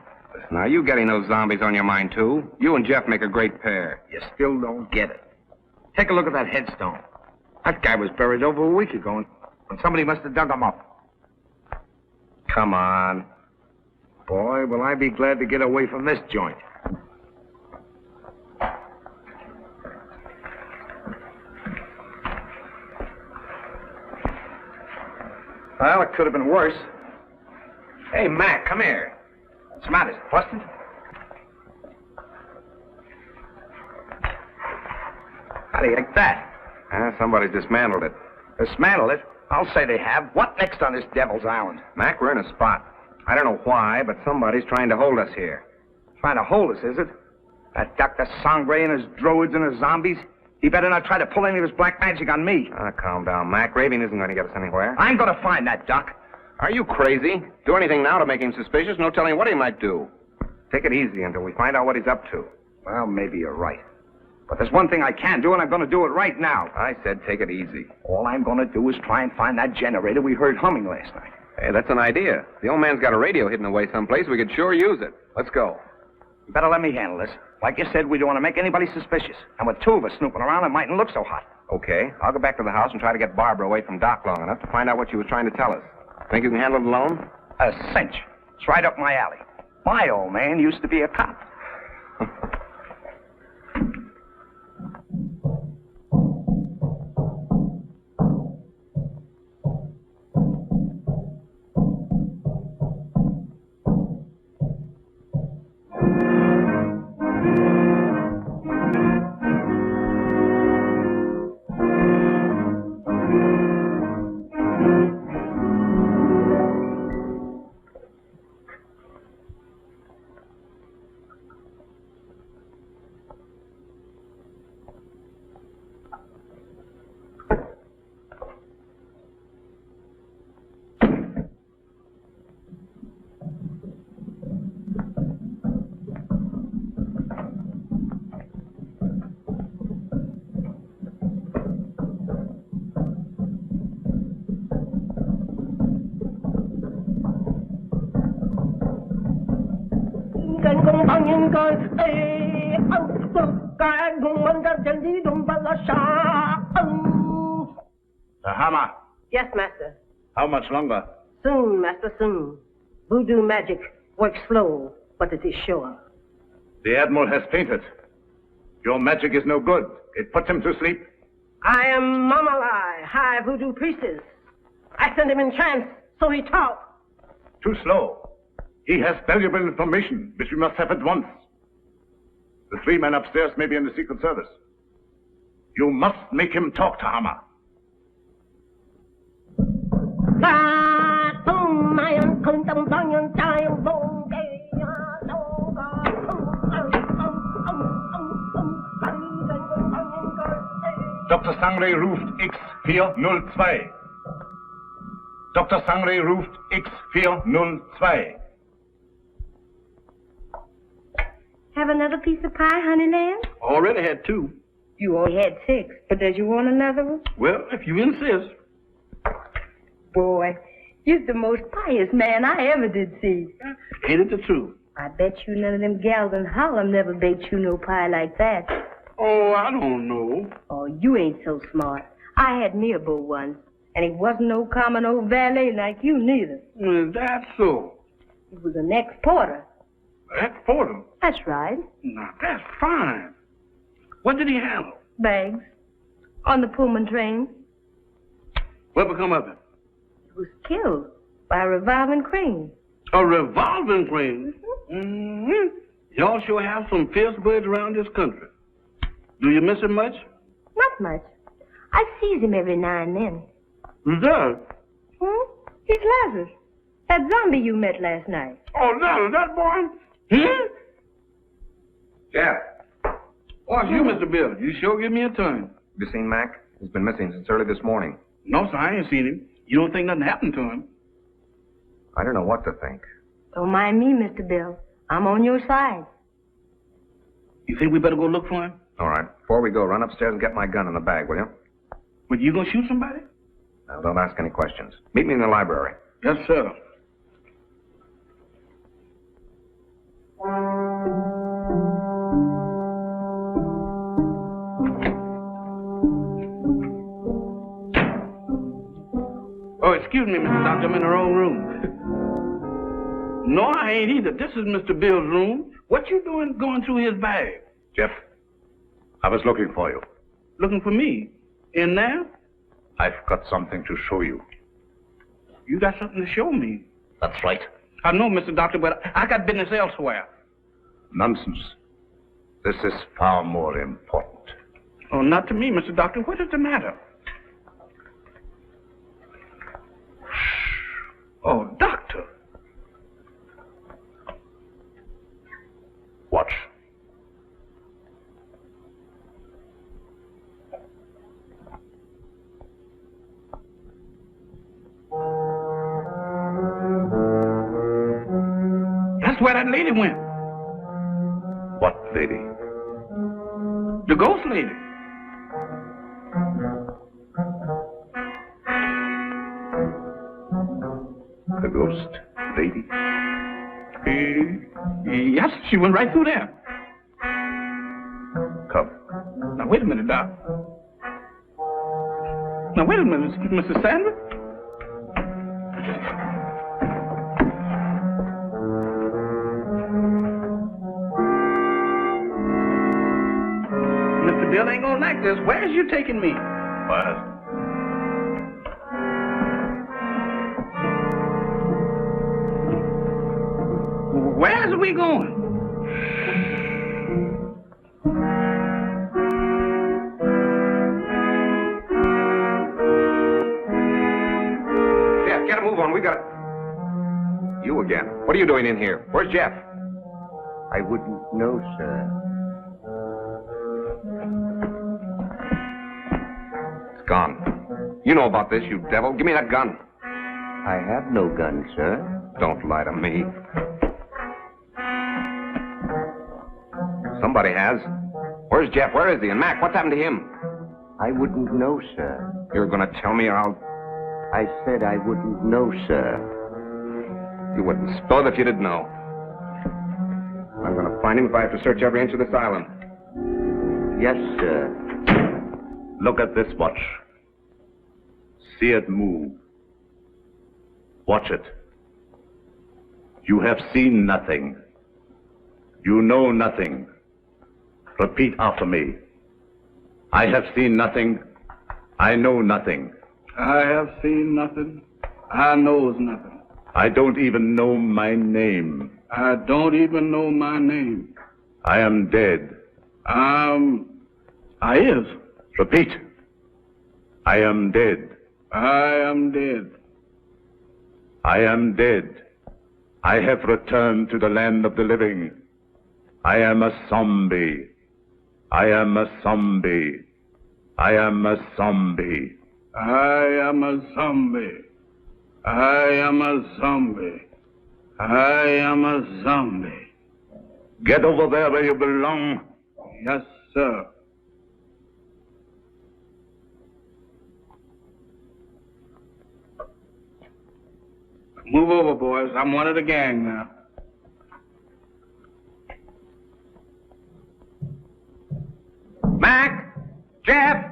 Now, you getting those zombies on your mind, too? You and Jeff make a great pair. You still don't get it. Take a look at that headstone. That guy was buried over a week ago, and somebody must have dug him up. Come on. Boy, will I be glad to get away from this joint. Well, it could have been worse. Hey, Mac, come here. What's the matter? Is it busted? How do you like that? Somebody's dismantled it. Dismantled it? I'll say they have. What next on this Devil's Island? Mac, we're in a spot. I don't know why, but somebody's trying to hold us here. Trying to hold us, is it? That Dr. Sangre and his druids and his zombies? He better not try to pull any of his black magic on me. Calm down, Mac. Raving isn't going to get us anywhere. I'm going to find that Doc. Are you crazy? Do anything now to make him suspicious? No telling what he might do. Take it easy until we find out what he's up to. Well, maybe you're right. But there's one thing I can do, and I'm going to do it right now. I said take it easy. All I'm going to do is try and find that generator we heard humming last night. Hey, that's an idea. The old man's got a radio hidden away someplace. We could sure use it. Let's go. You better let me handle this. Like you said, we don't want to make anybody suspicious. And with 2 of us snooping around, it mightn't look so hot. Okay. I'll go back to the house and try to get Barbara away from Doc long enough to find out what she was trying to tell us. Think you can handle it alone? A cinch. It's right up my alley. My old man used to be a cop. Hammer. Yes, master. How much longer? Soon, master, soon. Voodoo magic works slow, but it is sure. The Admiral has fainted. Your magic is no good. It puts him to sleep. I am Mamalai, high voodoo priestess. I sent him in trance, so he talked. Too slow. He has valuable information, which we must have at once. The 3 men upstairs may be in the Secret Service. You must make him talk to Hammer. Dr. Sangre ruft X402. Dr. Sangre ruft X402. Have another piece of pie, honey lamb? Already had 2. You only had 6, but does you want another one? Well, if you insist. Boy, you're the most pious man I ever did see. Ain't it the truth? I bet you none of them gals in Harlem never baked you no pie like that. Oh, I don't know. Oh, you ain't so smart. I had me a beau once, and he wasn't no common old valet like you neither. Is that so? He was an ex-porter. Ex-porter? That's right. Now, that's fine. What did he handle? Bags. On the Pullman train. What become of it? He was killed by a revolving crane. A revolving crane? Mm-hmm. Y'all sure have some fierce birds around this country. Do you miss him much? Not much. I sees him every now and then. Who's that? He's Lazarus. That zombie you met last night. Oh, that boy? Jeff, Oh, it's you, Mr. Bill. You sure give me a turn. have you seen Mac? He's been missing since early this morning. No, sir, I ain't seen him. You don't think nothing happened to him? I don't know what to think. Don't mind me, Mr. Bill. I'm on your side. You think we better go look for him? All right. Before we go, run upstairs and get my gun in the bag, will you? But you gonna shoot somebody? Now, don't ask any questions. Meet me in the library. Yes, sir. Oh, excuse me, Mr. Doctor, I'm in the wrong room. No, I ain't either. This is Mr. Bill's room. What you doing going through his bag? Jeff, I was looking for you. Looking for me? In there? I've got something to show you. You got something to show me. That's right. I know, Mr. Doctor, but I got business elsewhere. Nonsense. This is far more important. Oh, not to me, Mr. Doctor. What is the matter? Oh, Doctor. Watch. That's where that lady went. What lady? The ghost lady. The ghost lady? Yes, she went right through there. Come. Now, wait a minute, Doc. Now, wait a minute, Mrs. Sandra. Mr. Bill ain't gonna like this. Where's you taking me? What? Where's we going? Jeff, get a move on. We got... You again. What are you doing in here? Where's Jeff? I wouldn't know, sir. It's gone. You know about this, you devil. Give me that gun. I have no gun, sir. Don't lie to me. Somebody has. Where's Jeff? Where is he? And Mac, what's happened to him? I wouldn't know, sir. You're going to tell me or I'll... I said I wouldn't know, sir. You wouldn't spill it if you didn't know. find him if I have to search every inch of this island. Yes, sir. Look at this watch. See it move. Watch it. You have seen nothing. You know nothing. Repeat after me. I have seen nothing. I know nothing. I have seen nothing. I knows nothing. I don't even know my name. I don't even know my name. I am dead. I is. Repeat. I am dead. I am dead. I am dead. I have returned to the land of the living. I am a zombie. I am a zombie. I am a zombie. I am a zombie. I am a zombie. I am a zombie. Get over there where you belong. Yes, sir. Move over, boys. I'm one of the gang now. Mac! Jeff!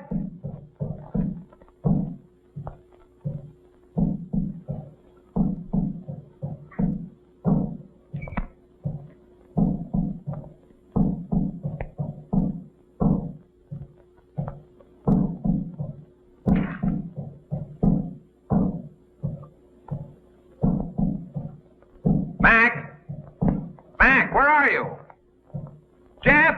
Mac! Mac, where are you? Jeff!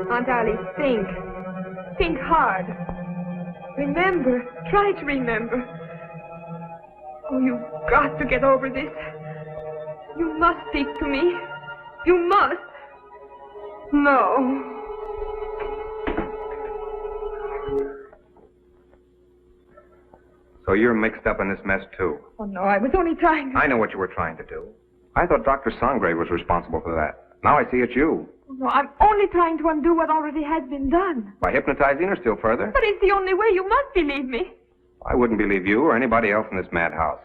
Aunt Alice, think. Think hard. Remember. Try to remember. Oh, you've got to get over this. You must speak to me. You must. No. So you're mixed up in this mess, too. Oh, no, I was only trying to... I know what you were trying to do. I thought Dr. Sangre was responsible for that. Now I see it's you. No, I'm only trying to undo what already has been done. By hypnotizing her still further? But it's the only way. You must believe me. I wouldn't believe you or anybody else in this madhouse.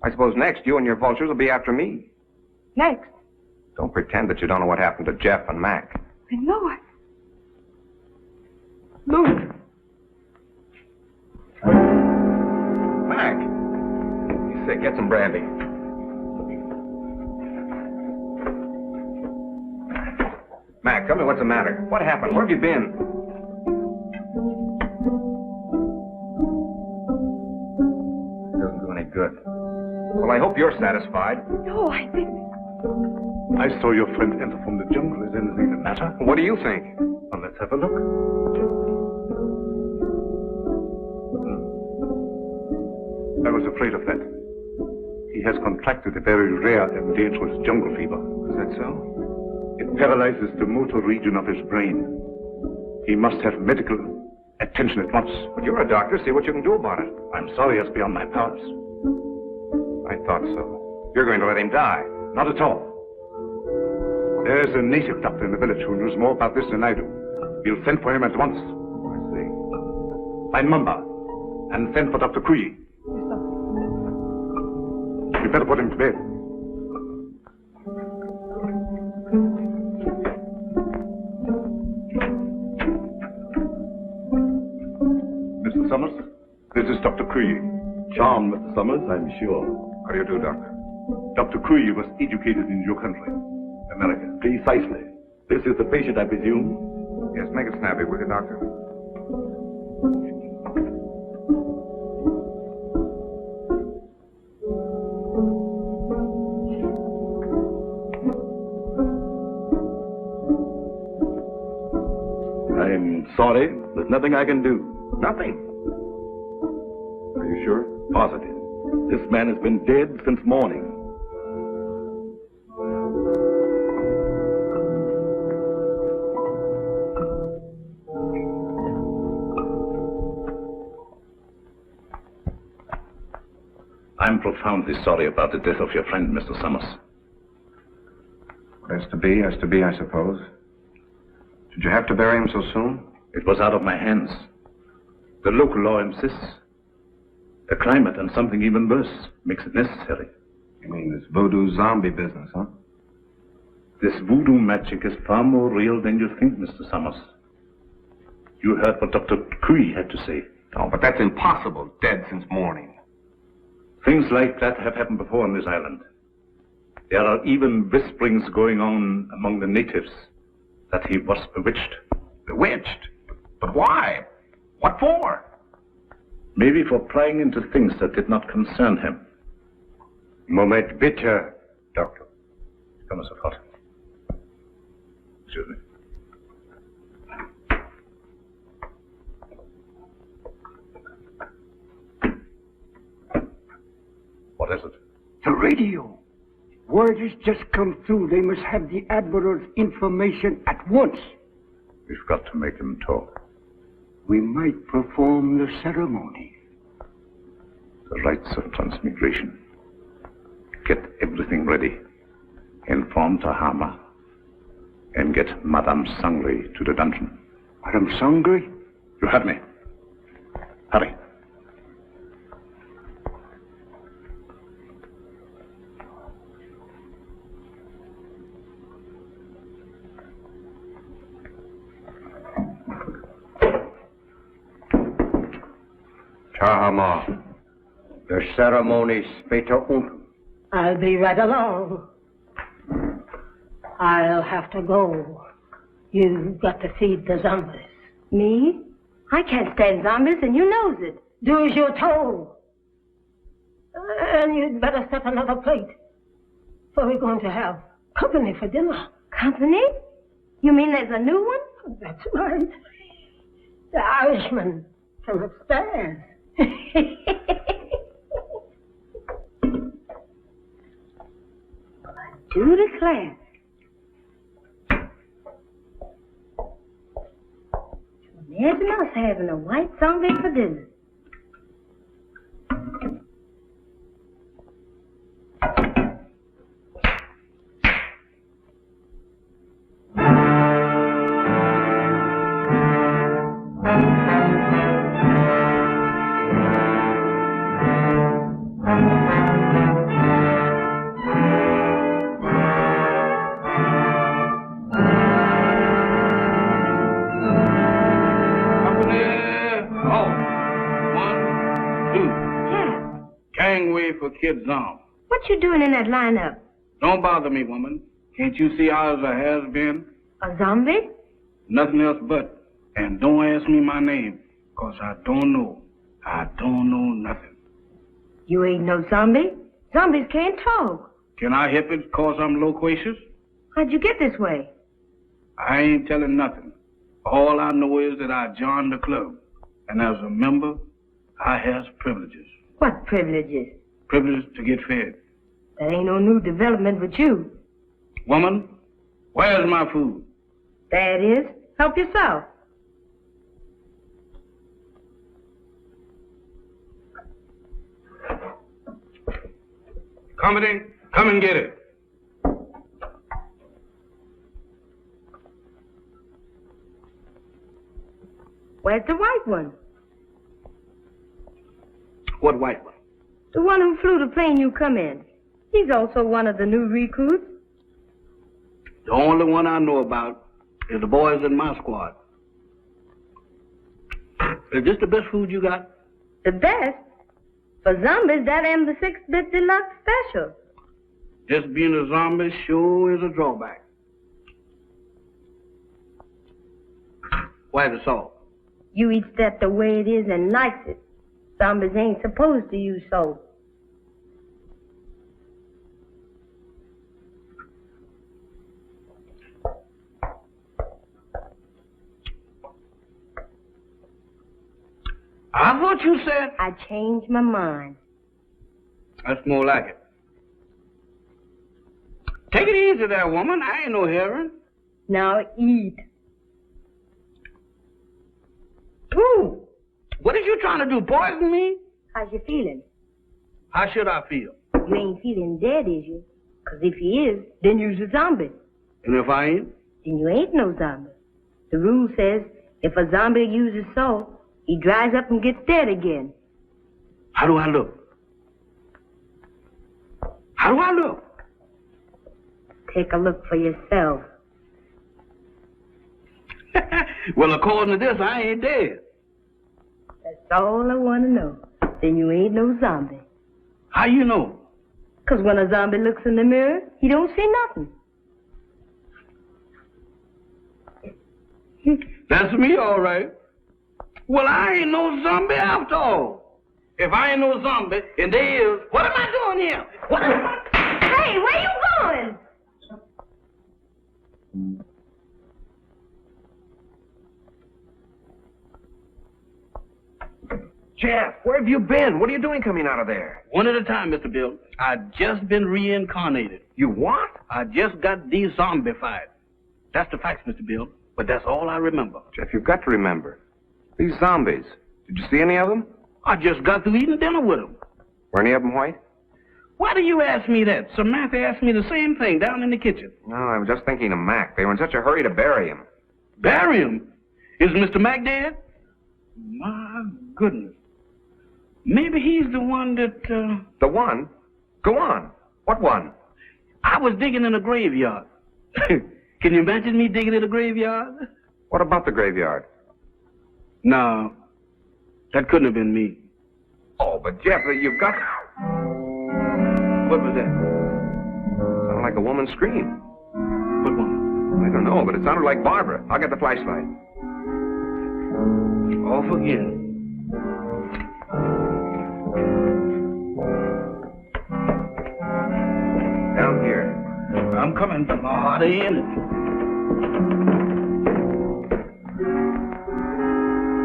I suppose next you and your vultures will be after me. Next. Don't pretend that you don't know what happened to Jeff and Mac. I know it. Look. Mac! He's sick. Get some brandy. Mac, tell me what's the matter. What happened? Where have you been? It doesn't do any good. Well, I hope you're satisfied. No, I didn't. I saw your friend enter from the jungle. Is anything the matter? What do you think? Well, let's have a look. I was afraid of that. He has contracted a very rare and dangerous jungle fever. Is that so? It paralyzes the motor region of his brain. He must have medical attention at once. But you're a doctor. See what you can do about it. I'm sorry, it's beyond my powers. I thought so. You're going to let him die. Not at all. There's a native doctor in the village who knows more about this than I do. We'll send for him at once. I see. Find Mamba and send for Dr. Kuyi. You better put him to bed. Mr. Summers, this is Dr. Kuyi. Charmed, Mr. Summers, I'm sure. How do you do, Doctor? Dr. Kuyi was educated in your country, America. Precisely. This is the patient, I presume? Yes, make it snappy, will you, Doctor? sorry. There's nothing I can do. Nothing. Are you sure? Positive. This man has been dead since morning. I'm profoundly sorry about the death of your friend, Mr. Summers. What has to be, I suppose. Did you have to bury him so soon? It was out of my hands. The local law insists. The climate and something even worse makes it necessary. You mean this voodoo zombie business, huh? This voodoo magic is far more real than you think, Mr. Summers. You heard what Dr. Cui had to say. Oh, but that's impossible. Dead since morning. Things like that have happened before on this island. There are even whisperings going on among the natives that he was bewitched. Bewitched? But why? What for? Maybe for prying into things that did not concern him. Moment bitte, Doctor. Come, Mr. Toten. Excuse me. What is it? The radio. Word has just come through. They must have the Admiral's information at once. We've got to make him talk. We might perform the ceremony. The rites of transmigration. Get everything ready. Inform Tahama. And get Madame Sangre to the dungeon. Madame Sangre? You heard me. Hurry. Tahama, the ceremony's später unten. I'll be right along. I'll have to go. You've got to feed the zombies. Me? I can't stand zombies, and you knows it. Do as you're told. And you'd better set another plate. For we're going to have company for dinner. Company? You mean there's a new one? That's right. The Irishman from upstairs. Do declare. Imagine us having a white zombie for dinner. Kid Zom. What you doing in that lineup? Don't bother me, woman. Can't you see I was a has-been? A zombie? Nothing else but. And don't ask me my name, 'cause I don't know. I don't know nothing. You ain't no zombie. Zombies can't talk. Can I help it 'cause I'm loquacious? How'd you get this way? I ain't telling nothing. All I know is that I joined the club. And as a member, I has privileges. What privileges? Privilege to get fed. That ain't no new development with you. Woman, where's my food? There it is. Help yourself. Company, come and get it. Where's the white one? What white one? The one who flew the plane you come in. He's also one of the new recruits. The only one I know about is the boys in my squad. Is this the best food you got? The best? For zombies, that am the 6-bit deluxe special. Just being a zombie sure is a drawback. Why the salt? You eats that the way it is and likes it. Zombies ain't supposed to use salt. I thought you said... I changed my mind. That's more like it. Take it easy there, woman. I ain't no heron. Now eat. Ooh, what are you trying to do, poison me? How's you feeling? How should I feel? You ain't feeling dead, is you? 'Cause if you is, then you's a zombie. And if I ain't? Then you ain't no zombie. The rule says if a zombie uses salt, he dries up and gets dead again. How do I look? How do I look? Take a look for yourself. Well, according to this, I ain't dead. That's all I want to know. Then you ain't no zombie. How you know? 'Cause when a zombie looks in the mirror, he don't see nothing. That's me, all right. Well, I ain't no zombie after all. If I ain't no zombie, and there is, what am I doing here? What am I... Hey, where you going? Jeff, where have you been? What are you doing coming out of there? One at a time, Mr. Bill. I just been reincarnated. You what? I just got de-zombified. That's the facts, Mr. Bill. But that's all I remember. Jeff, you've got to remember. These zombies. Did you see any of them? I just got through eating dinner with them. Were any of them white? Why do you ask me that? Samantha asked me the same thing down in the kitchen. No, I was just thinking of Mac. They were in such a hurry to bury him. Bury him? Is Mr. Mac dead? My goodness. Maybe he's the one that, The one? Go on. What one? I was digging in a graveyard. Can you imagine me digging in a graveyard? What about the graveyard? No, that couldn't have been me. Oh, but Jeff, you've got... What was that? Sounded like a woman's scream. What one? I don't know, but it sounded like Barbara. I'll get the flashlight. Off again. Down here. I'm coming from the hard end.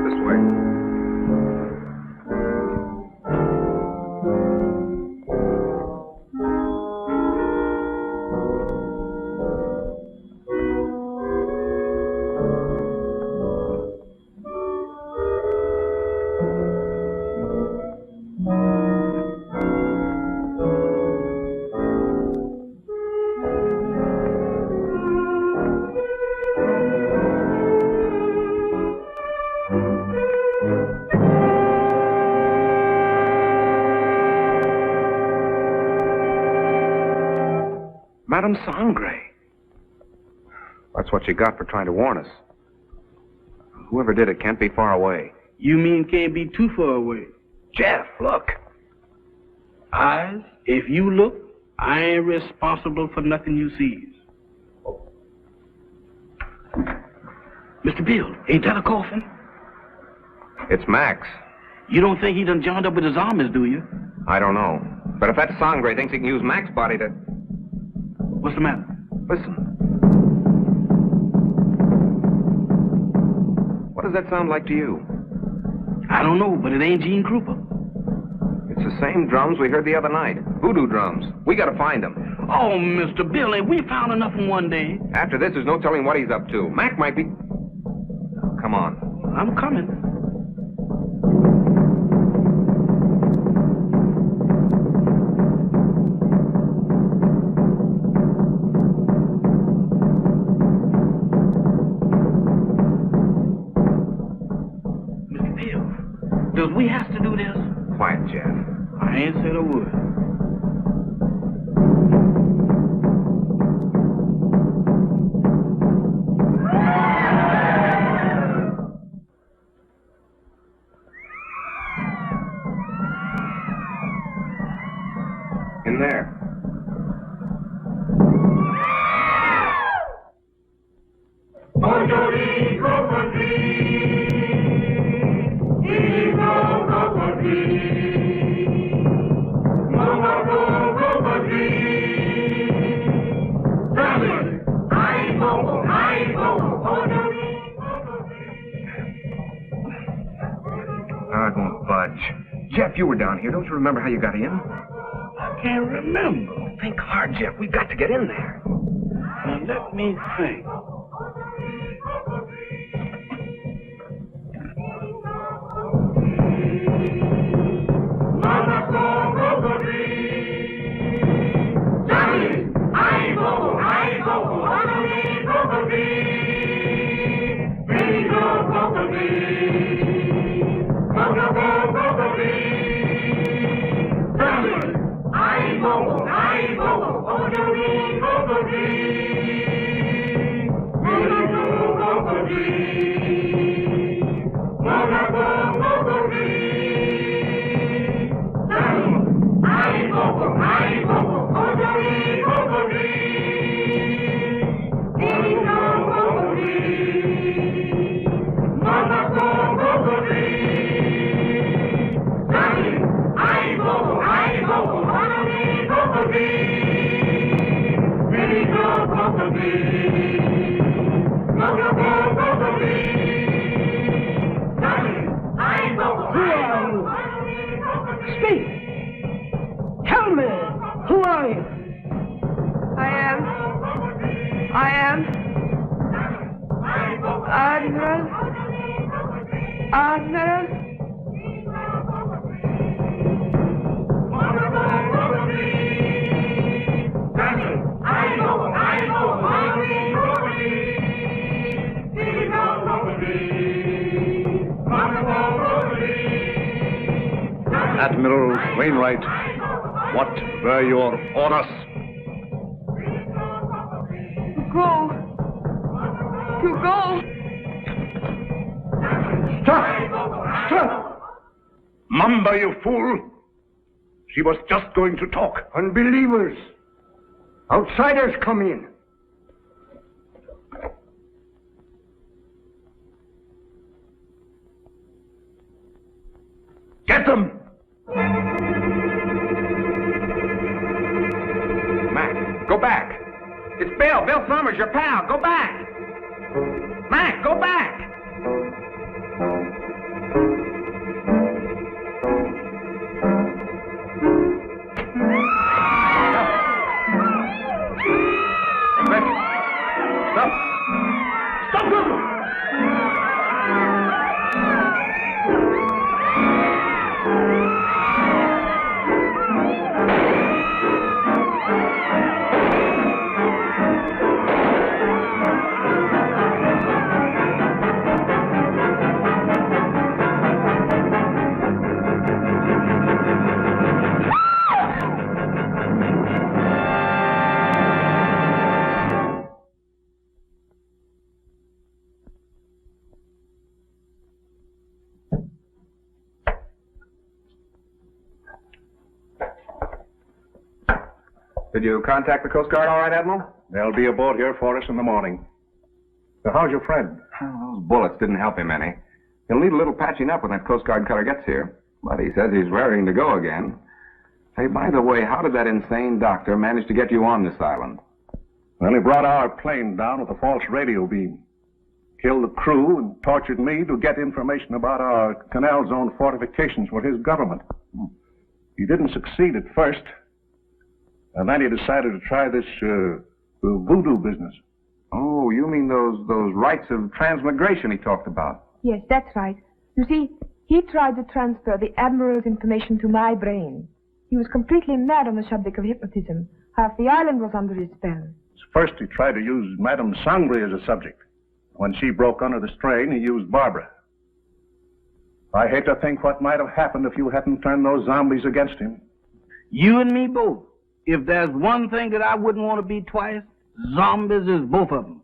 This way. Madame Sangre. That's what you got for trying to warn us. Whoever did it can't be far away. You mean can't be too far away? Jeff, look. Eyes, if you look, I ain't responsible for nothing you sees. Mr. Bill, ain't that a coffin? It's Max. You don't think he done joined up with the zombies, do you? I don't know. But if that Sangre thinks he can use Max's body to... What's the matter? Listen. What does that sound like to you? I don't know, but it ain't Gene Krupa. It's the same drums we heard the other night. Voodoo drums. We gotta find them. Oh, Mr. Bill, ain't we found enough in one day? After this, there's no telling what he's up to. Mac might be... Come on. I'm coming. Does we have to do this? Quiet, Jeff. I ain't said a word. In there. Jeff, you were down here. Don't you remember how you got in? I can't remember. Think hard, Jeff. We've got to get in there. Now, let me think. Admiral Wainwright, what were your orders? To go. Stop! Stop! Mamba, you fool! She was just going to talk. Unbelievers! Outsiders come in. Get them! Mac, go back. It's Bill. Bill Summers, your pal. Go back. Mac, go back. Did you contact the Coast Guard all right, Admiral? They'll be aboard here for us in the morning. So how's your friend? Those bullets didn't help him any. He'll need a little patching up when that Coast Guard cutter gets here. But he says he's raring to go again. Hey, by the way, how did that insane doctor manage to get you on this island? Well, he brought our plane down with a false radio beam. Killed the crew and tortured me to get information about our canal zone fortifications for his government. He didn't succeed at first. And then he decided to try this voodoo business. Oh, you mean those rites of transmigration he talked about? Yes, that's right. You see, he tried to transfer the Admiral's information to my brain. He was completely mad on the subject of hypnotism. Half the island was under his spell. First, he tried to use Madame Sangre as a subject. When she broke under the strain, he used Barbara. I hate to think what might have happened if you hadn't turned those zombies against him. You and me both. If there's one thing that I wouldn't want to be twice, zombies is both of them.